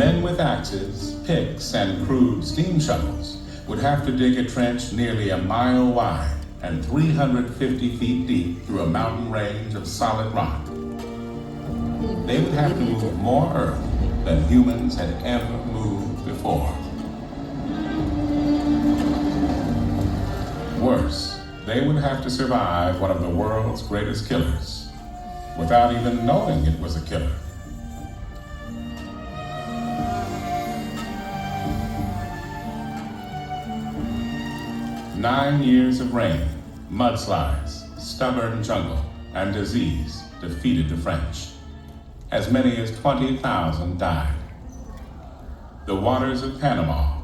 Men with axes, picks, and crude steam shovels would have to dig a trench nearly a mile wide and 350 feet deep through a mountain range of solid rock. They would have to move more earth than humans had ever moved before. Worse, they would have to survive one of the world's greatest killers without even knowing it was a killer. Nine years of rain, mudslides, stubborn jungle, and disease defeated the French. As many as 20,000 died. The waters of Panama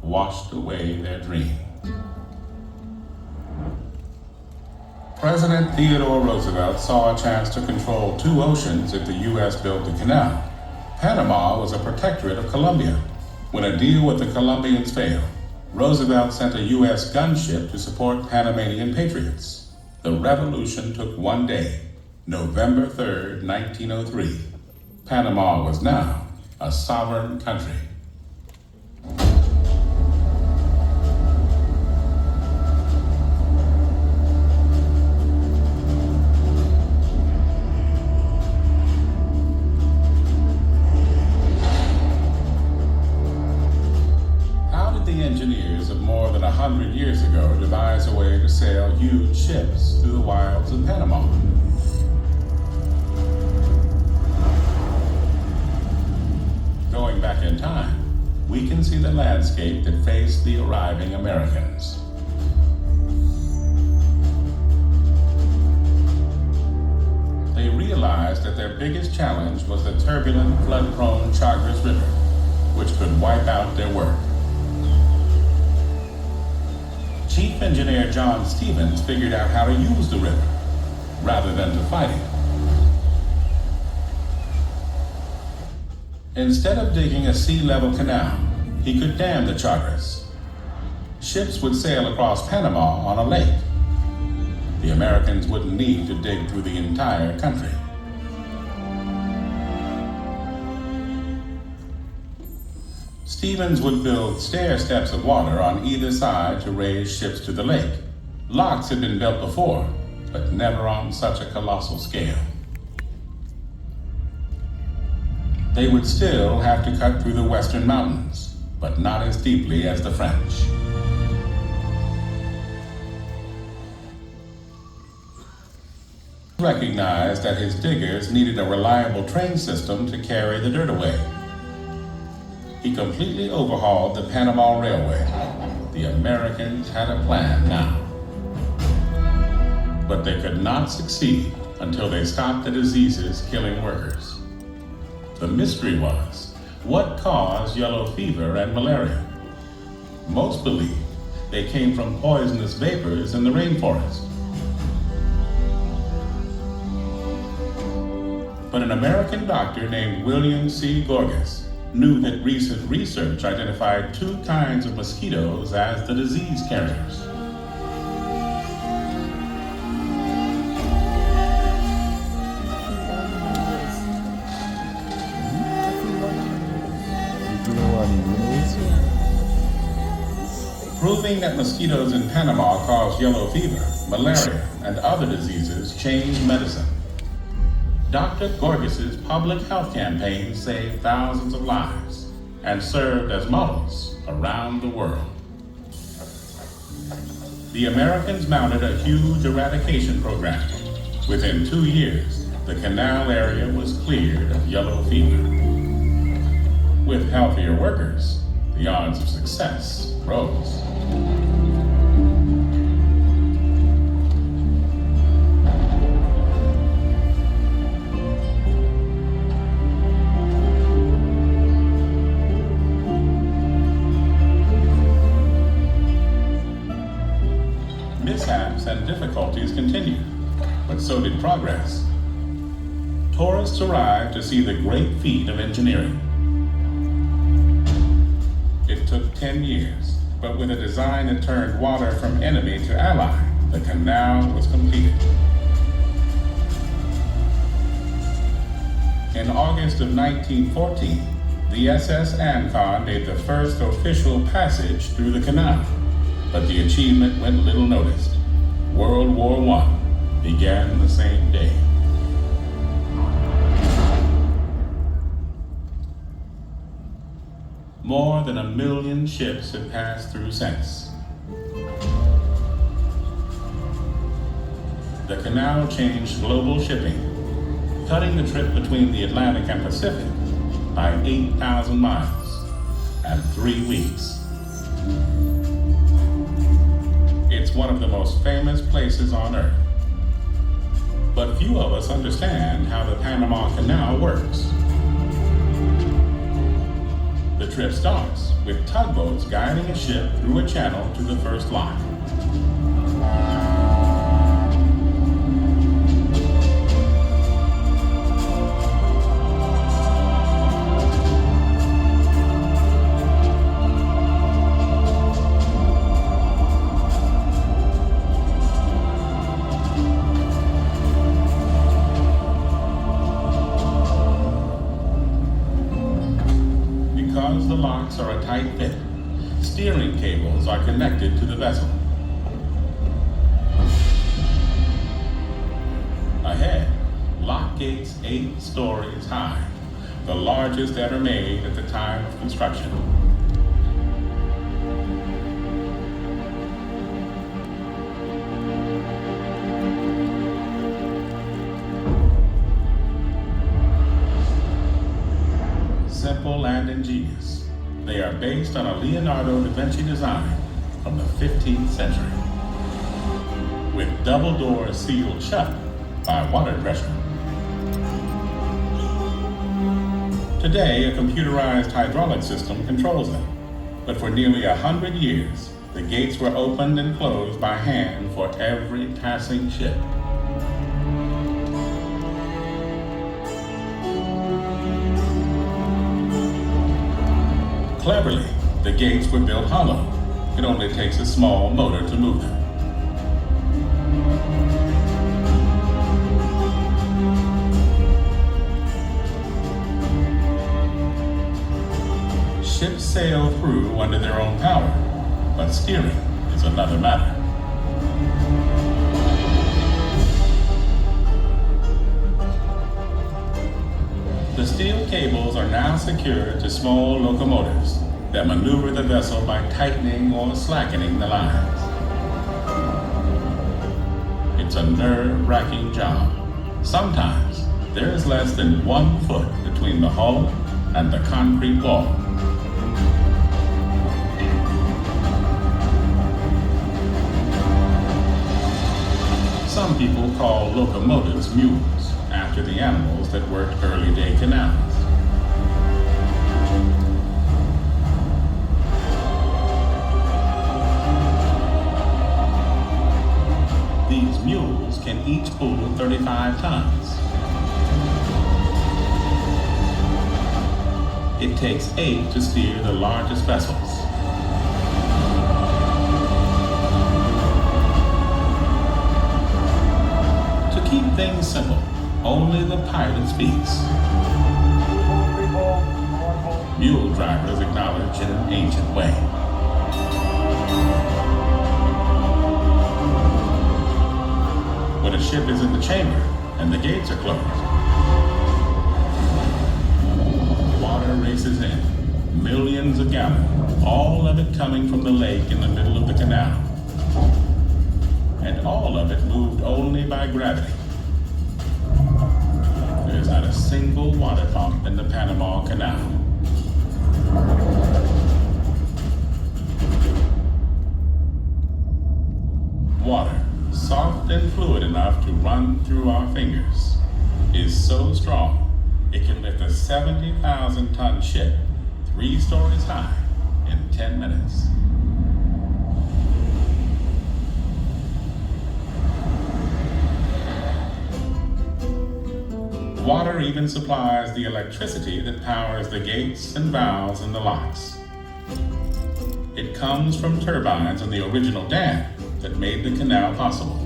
washed away their dream. President Theodore Roosevelt saw a chance to control two oceans if the U.S. built the canal. Panama was a protectorate of Colombia. When a deal with the Colombians failed, Roosevelt sent a U.S. gunship to support Panamanian patriots. The revolution took one day, November 3rd, 1903. Panama was now a sovereign country. Engineers of more than 100 years ago devised a way to sail huge ships through the wilds of Panama. Going back in time, we can see the landscape that faced the arriving Americans. They realized that their biggest challenge was the turbulent, flood-prone Chagres River, which could wipe out their work. Chief Engineer John Stevens figured out how to use the river, rather than to fight it. Instead of digging a sea-level canal, he could dam the Chagres. Ships would sail across Panama on a lake. The Americans wouldn't need to dig through the entire country. Stevens would build stair steps of water on either side to raise ships to the lake. Locks had been built before, but never on such a colossal scale. They would still have to cut through the western mountains, but not as deeply as the French. He recognized that his diggers needed a reliable train system to carry the dirt away. He completely overhauled the Panama Railway. The Americans had a plan now. But they could not succeed until they stopped the diseases killing workers. The mystery was, what caused yellow fever and malaria? Most believed they came from poisonous vapors in the rainforest. But an American doctor named William C. Gorgas knew that recent research identified two kinds of mosquitoes as the disease carriers. Proving that mosquitoes in Panama cause yellow fever, malaria, and other diseases changed medicine. Dr. Gorgas's public health campaign saved thousands of lives and served as models around the world. The Americans mounted a huge eradication program. Within 2 years, the canal area was cleared of yellow fever. With healthier workers, the odds of success rose. Mishaps and difficulties continued, but so did progress. Tourists arrived to see the great feat of engineering. It took 10 years, but with a design that turned water from enemy to ally, the canal was completed. In August of 1914, The SS Ancon made the first official passage through the canal, but the achievement went little noticed. World War I began the same day. More than 1 million ships have passed through since. The canal changed global shipping, cutting the trip between the Atlantic and Pacific by 8,000 miles and 3 weeks. It's one of the most famous places on Earth. But few of us understand how the Panama Canal works. The trip starts with tugboats guiding a ship through a channel to the first lock. Because the locks are a tight fit, steering cables are connected to the vessel. Ahead, lock gates 8 stories high, the largest ever made at the time of construction. Simple and ingenious, they are based on a Leonardo da Vinci design from the 15th century, with double doors sealed shut by water pressure. Today, a computerized hydraulic system controls them, but for nearly 100 years, the gates were opened and closed by hand for every passing ship. Cleverly, the gates were built hollow. It only takes a small motor to move them. Ships sail through under their own power, but steering is another matter. The steel cables are now secured to small locomotives that maneuver the vessel by tightening or slackening the lines. It's a nerve-wracking job. Sometimes there is less than 1 foot between the hull and the concrete wall. Some people call locomotives mules, after the animals that worked early day canals. These mules can each pull 35 tons. It takes 8 to steer the largest vessels. To keep things simple, only the pilot speaks. Mule drivers acknowledge in an ancient way. When a ship is in the chamber and the gates are closed, water races in, millions of gallons, all of it coming from the lake in the middle of the canal. And all of it moved only by gravity. There's not a single water pump in the Panama Canal. Water, soft and fluid enough to run through our fingers, is so strong it can lift a 70,000-ton ship 3 stories high in 10 minutes. Water even supplies the electricity that powers the gates and valves and the locks. It comes from turbines in the original dam that made the canal possible.